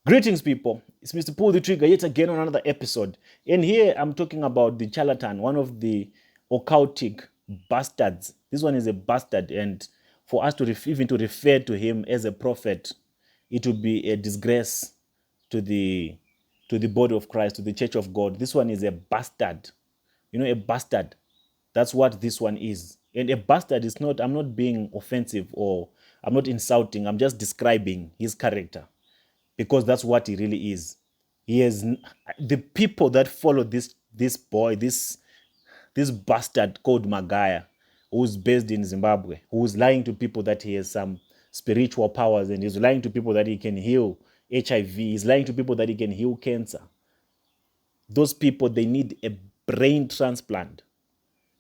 Greetings, people. It's Mr. Pull the Trigger yet again on another episode. And here I'm talking about the charlatan, one of the occultic bastards. This one is a bastard, and for us to even to refer to him as a prophet, it would be a disgrace to the body of Christ, to the Church of God. This one is a bastard. You know, a bastard. That's what this one is. And a bastard is not, I'm not being offensive or I'm not insulting, I'm just describing his character because that's what he really is. He has the people that follow this boy, this bastard called Magaya, who's based in Zimbabwe, who's lying to people that he has some spiritual powers, and he's lying to people that he can heal HIV. He's lying to people that he can heal cancer. Those people, they need a brain transplant.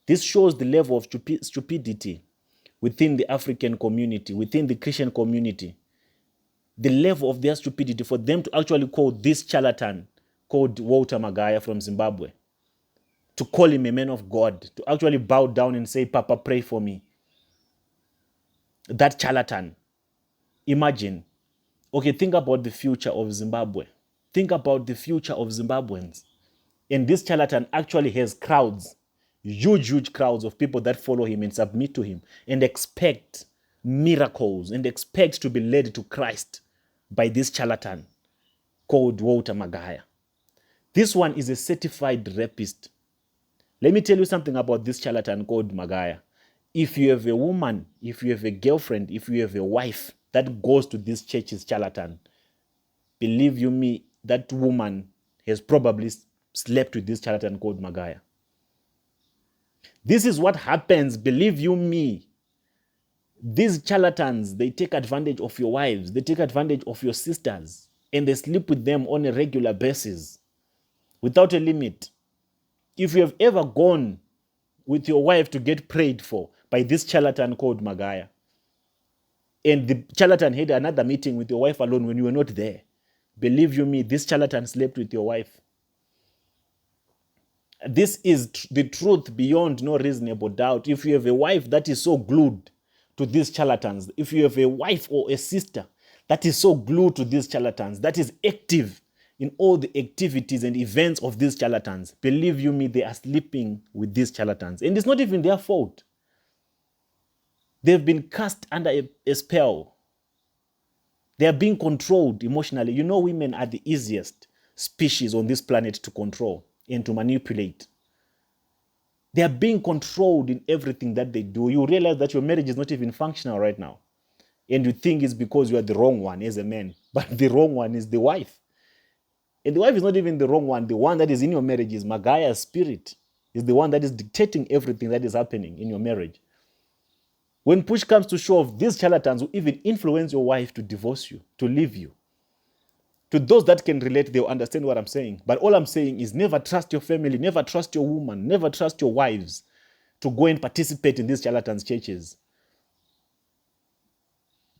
This shows the level of stupidity within the African community, within the Christian community. The level of their stupidity for them to actually call this charlatan called Walter Magaya from Zimbabwe, to call him a man of God, to actually bow down and say, Papa, pray for me. That charlatan. Imagine. Okay, think about the future of Zimbabwe. Think about the future of Zimbabweans. And this charlatan actually has crowds, huge crowds of people that follow him and submit to him and expect miracles and expect to be led to Christ by this charlatan called Walter Magaya. This one is a certified rapist. Let me tell you something about this charlatan called Magaya. If you have a woman, if you have a girlfriend, if you have a wife that goes to this church's charlatan, believe you me, that woman has probably slept with this charlatan called Magaya. This is what happens, believe you me. These charlatans, they take advantage of your wives, they take advantage of your sisters, and they sleep with them on a regular basis without a limit. If you have ever gone with your wife to get prayed for by this charlatan called Magaya, and the charlatan had another meeting with your wife alone when you were not there, believe you me, this charlatan slept with your wife. This is the truth beyond no reasonable doubt. If you have a wife that is so glued to these charlatans, if you have a wife or a sister that is so glued to these charlatans, that is active in all the activities and events of these charlatans, believe you me, they are sleeping with these charlatans. And it's not even their fault. They've been cast under a spell. They are being controlled emotionally. You know, women are the easiest species on this planet to control and to manipulate. They are being controlled in everything that they do. You realize that your marriage is not even functional right now. And you think it's because you are the wrong one as a man. But the wrong one is the wife. And the wife is not even the wrong one. The one that is in your marriage is Magaya's spirit. Is the one that is dictating everything that is happening in your marriage. When push comes to shove, these charlatans will even influence your wife to divorce you, to leave you. To those that can relate, they'll understand what I'm saying. But all I'm saying is never trust your family, never trust your woman, never trust your wives to go and participate in these charlatans' churches,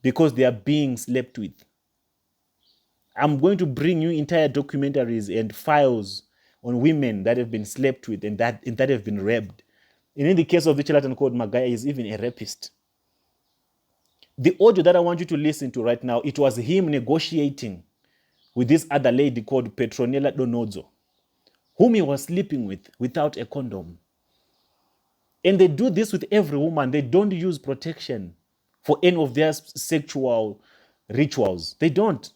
because they are being slept with. I'm going to bring you entire documentaries and files on women that have been slept with and that have been raped. And in the case of the charlatan called Magaya, is even a rapist. The audio that I want you to listen to right now, it was him negotiating with this other lady called Petronella Donodzo, whom he was sleeping with without a condom. And they do this with every woman. They don't use protection for any of their sexual rituals. They don't.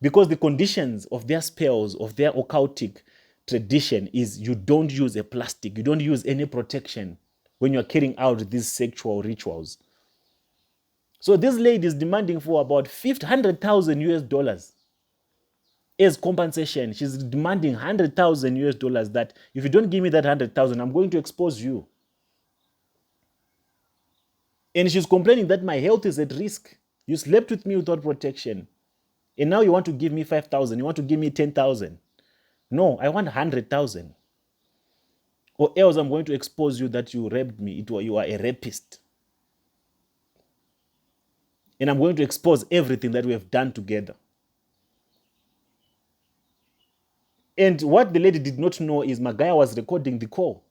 Because the conditions of their spells, of their occultic tradition is you don't use a plastic. You don't use any protection when you're carrying out these sexual rituals. So this lady is demanding for about $100,000 as compensation. She's demanding $100,000 that if you don't give me that 100,000, I'm going to expose you. And she's complaining that my health is at risk. You slept with me without protection. And now you want to give me 5,000. You want to give me 10,000. No, I want 100,000. Or else I'm going to expose you that you raped me. You are a rapist. And I'm going to expose everything that we have done together. And what the lady did not know is Magaya was recording the call.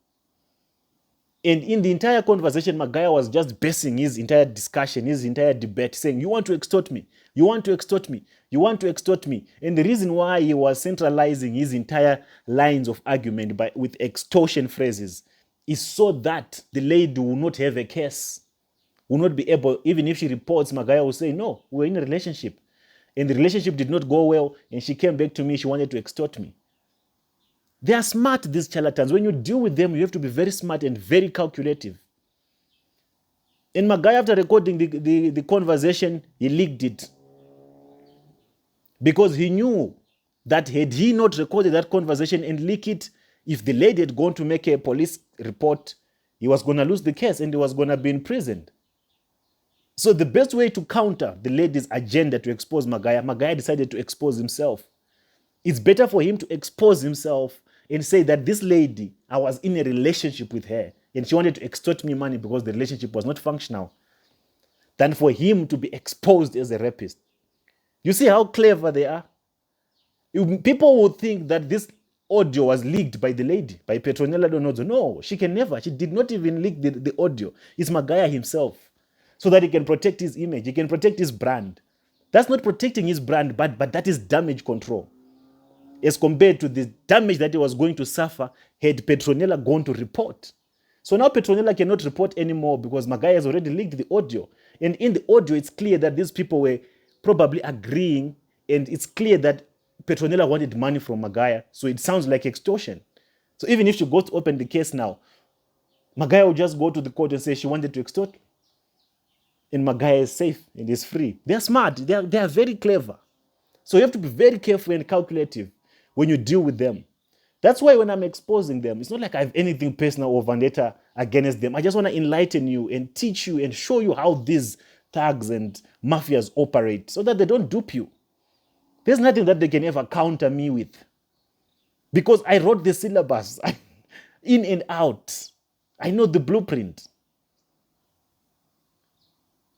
And in the entire conversation, Magaya was just basing his entire discussion, his entire debate, saying, you want to extort me, you want to extort me, you want to extort me. And the reason why he was centralizing his entire lines of argument with extortion phrases is so that the lady will not have a case, will not be able, even if she reports, Magaya will say, no, we're in a relationship. And the relationship did not go well, and she came back to me, she wanted to extort me. They are smart, these charlatans. When you deal with them, you have to be very smart and very calculative. And Magaya, after recording the conversation, he leaked it. Because he knew that had he not recorded that conversation and leaked it, if the lady had gone to make a police report, he was going to lose the case and he was going to be imprisoned. So the best way to counter the lady's agenda to expose Magaya, Magaya decided to expose himself. It's better for him to expose himself and say that this lady, I was in a relationship with her and she wanted to extort me money because the relationship was not functional, than for him to be exposed as a rapist. You see how clever they are? People would think that this audio was leaked by the lady, by Petronella Donozo. No, she can never. She did not even leak the audio. It's Magaya himself, so that he can protect his image, he can protect his brand. That's not protecting his brand, but that is damage control, as compared to the damage that he was going to suffer had Petronella gone to report. So now Petronella cannot report anymore because Magaya has already leaked the audio. And in the audio, it's clear that these people were probably agreeing, and it's clear that Petronella wanted money from Magaya, so it sounds like extortion. So even if she goes to open the case now, Magaya will just go to the court and say she wanted to extort, and Magaya is safe and is free. They're smart. They are very clever. So you have to be very careful and calculative when you deal with them. That's why when I'm exposing them, it's not like I have anything personal or vendetta against them. I just want to enlighten you and teach you and show you how these thugs and mafias operate so that they don't dupe you. There's nothing that they can ever counter me with, because I wrote the syllabus in and out. I know the blueprint.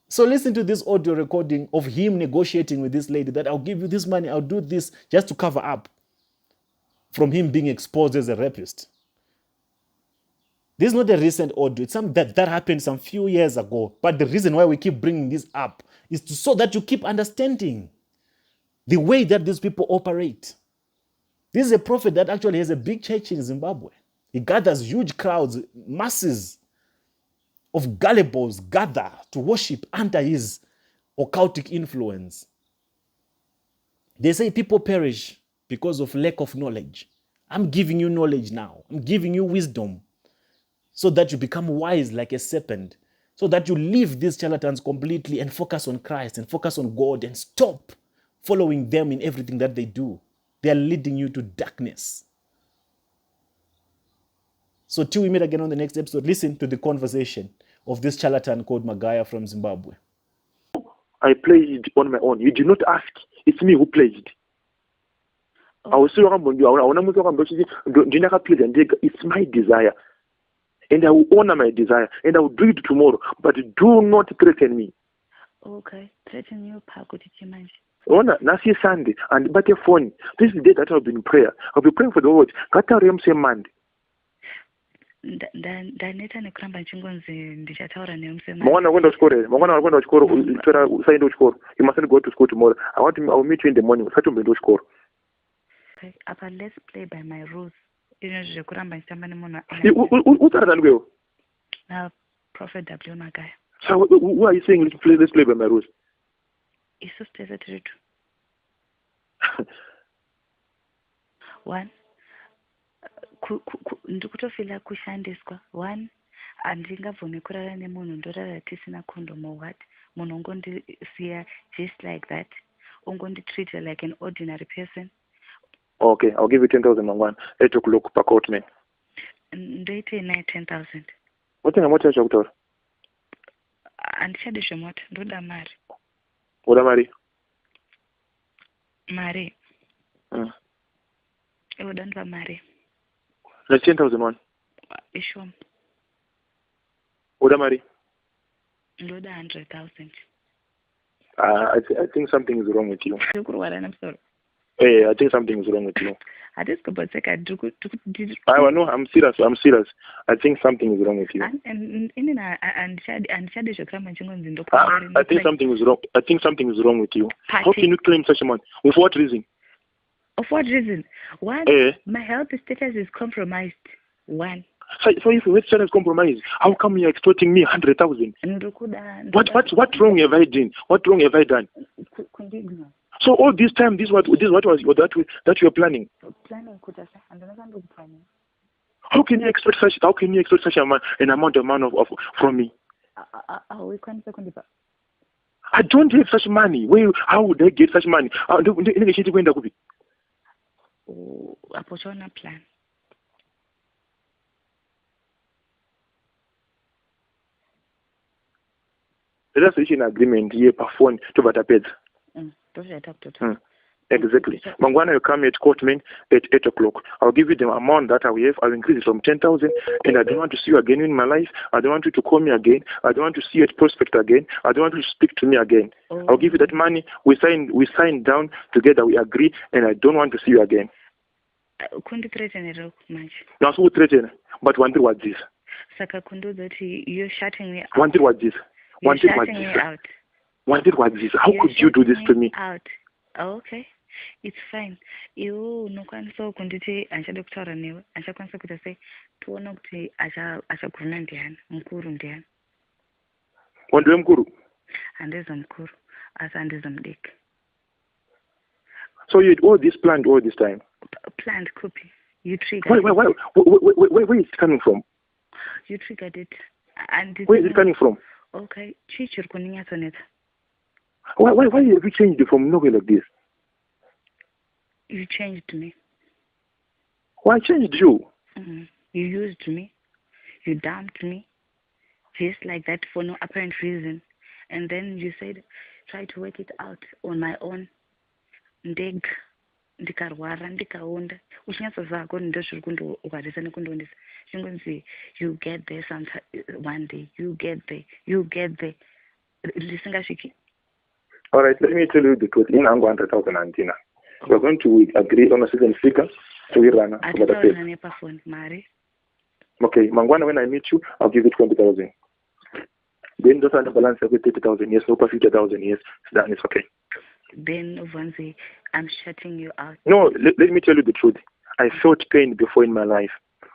So listen to this audio recording of him negotiating with this lady that I'll give you this money, I'll do this, just to cover up from him being exposed as a rapist. This is not a recent audio. It's something that happened some few years ago. But the reason why we keep bringing this up is so that you keep understanding the way that these people operate. This is a prophet that actually has a big church in Zimbabwe. He gathers huge crowds, masses of gullibles gather to worship under his occultic influence. They say people perish because of lack of knowledge. I'm giving you knowledge now. I'm giving you wisdom so that you become wise like a serpent, so that you leave these charlatans completely and focus on Christ and focus on God and stop following them in everything that they do. They are leading you to darkness. So till we meet again on the next episode, listen to the conversation of this charlatan called Magaya from Zimbabwe. I played on my own. You did not ask. It's me who played. I was so it's my desire. And I will honor my desire. And I will do it tomorrow. But do not threaten me. Okay. Threaten you, Pakuti. Honor, Nasi Sunday. And but a phone. This is the day that I'll be in prayer. I'll be praying for the Lord. Ndaneta nekuramba chingonzi ndichataura nemusemani. Mwana kwenda kuchikoro usaenda kuchikoro. You mustn't go to school tomorrow. I will meet you in the morning. Usatombe ndo kuchikoro. Okay, apa let's play by my rules. Ino zvekuramba ndichitamba nemunhu. Utsarana ngwewo. Prophet W Magaya. So who are you saying let's play by my rules? Isu stese tiritu. One. Ndikutofila kushandiswa. One, handingabvumi kurara nemunhu ndorara tisina kondomu. What? Munhu ungondisiya just like that. Ungonditreat like an ordinary person. Okay, I'll give you 10,000 on one. 8 o'clock per court, man. Ndoite naye 10,000. Watenga mota yacho kutora? Handichadi zvemota, ndoda mari. Uda mari? Mari. Uda ndipa mari. Let's 10,000 one. Sure. Uda mari? Ndoda 100,000. I think something is wrong with you. I'm sorry. Hey, I think something is wrong with you. Hatisi kubatseka No, I'm serious. I think something is wrong with you. inini handichadi zvekuramba ndichingonzi I think something is wrong. I think something is wrong with you. How can you claim such a man? With what reason? Of what reason? One, my health status is compromised. One. So if your status is compromised, how come you're extorting me 100,000? What wrong have I done? What wrong have I done? So all this time, this what was that you were planning? How can you expect such? How can you expect such an amount of money from me? I don't have such money. How would I get such money? Plan. Let us reach an agreement here per phone to Batapeds. Exactly. Mangwana, you come at court, man, at 8 o'clock. I'll give you the amount that I have. I'll increase it from 10,000, and I don't want to see you again in my life. I don't want you to call me again. I don't want to see you at Prospect again. I don't want you to speak to me again. I'll give you that money. We sign down together. We agree, and I don't want to see you again. Now, so threaten. But one thing was this. You're shutting me out. One thing was this. You're shutting me out. One thing was this. How could you do this to me? Out. Oh, okay. It's fine. You nokwanisa kunditi anchade kutaura newe anchakwanisa kuita sei tuone kuti achaguruna ndiani mukuru ndiani. Ndiwe mukuru? Handizo mukuru asi handizo mudiki. So you had all this planned all this time? Planned copy. You triggered. Where is it coming from? You triggered it. Where is it coming from? Okay. Chichiri kuninyatsonet. Why have you changed it from nowhere like this? You changed me. Why changed you? Mm-hmm. You used me. You dumped me. Just like that for no apparent reason. And then you said, try to work it out on my own. Ndikarwara ndikaonda uchinyatsoziva ndo zviri kundoukatisa nekundondisa chingonzi you get there sometime one day you get there lisingasviki. All right, let me tell you the truth. In Ango 100,000 we're going to agree on a certain figure to run. Okay, Mangwana, when I meet you, I'll give you 20,000. Then just the balance with 30,000. Yes, no, 50,000. Yes, it's done. It's okay. Then Vanzi, I'm shutting you out. No, let me tell you the truth. I felt pain before in my life,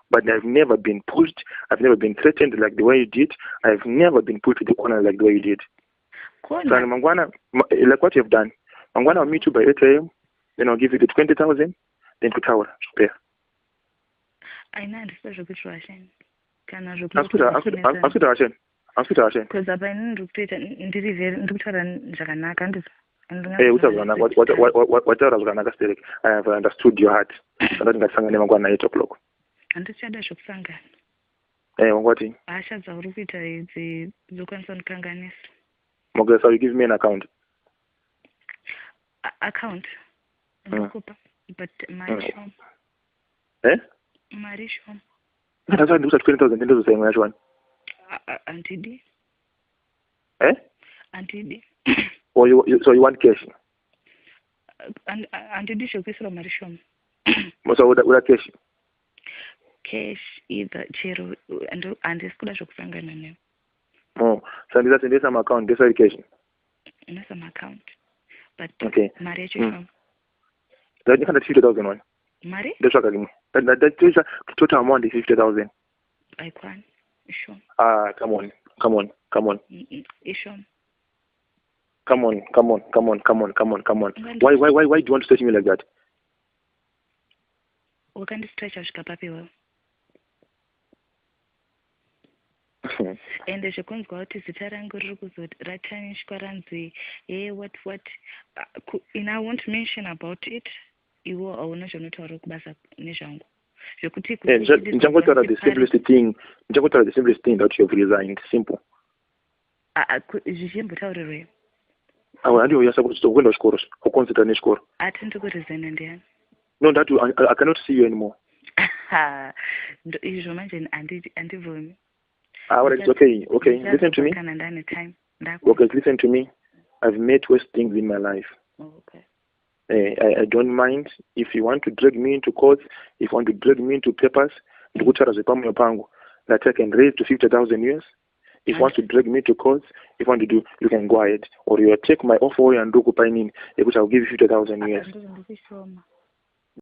but I've never been pushed. I've never been threatened like the way you did. I've never been put to the corner like the way you did. So Mangwana, like what you've done, Mangwana, I'll meet you by 8 a.m. Then I'll give you the 20,000. Then to tower. Spare. I know the special situation. Can I I'm Ashen. Because I've been I have understood your heart. I don't think I'm going to 8 o'clock. And it's other shock sanga. What? Asha Zarupita is the Lucanson Kanganis. Mogre, so you give me an account. Account? But Marishom. Marishom. That's why I do such 20,000 into the same one. Auntie D. Auntie D. Or so you want cash? Auntie D showcase from Marishom. So what cash? Cash either Chero and this could have shown. Oh, so there's some account, this education. There's some account. But okay. Marriage from that you can 50,000 one. Marry? That's what I mean. That total amount is 50,000. I can't. Sure. Come on. Come on. Sure. Come on. Why do you want to stretch me like that? We can stretch our papi well. And the Shakons got to Sitarango Ratanish Karanzi, what, and I won't mention about it. You will not talk Basa Nishango. You could take the simplest thing. The simplest thing that you have resigned. Simple. I could be I know you're supposed to win the scores or consider any score. I tend to go to Zen Indian. No, that I cannot see you anymore. You imagine Andy Vomi. It's okay. Listen to me. Okay, listen to me. I've made worse things in my life. Oh, okay. I don't mind. If you want to drag me into court, if you want to drag me into papers, that I can raise to 50,000 US. If you want to drag me to court, if you want to do, you can go ahead. Or you take my offer and do kupainin, which I'll give you 50,000 US.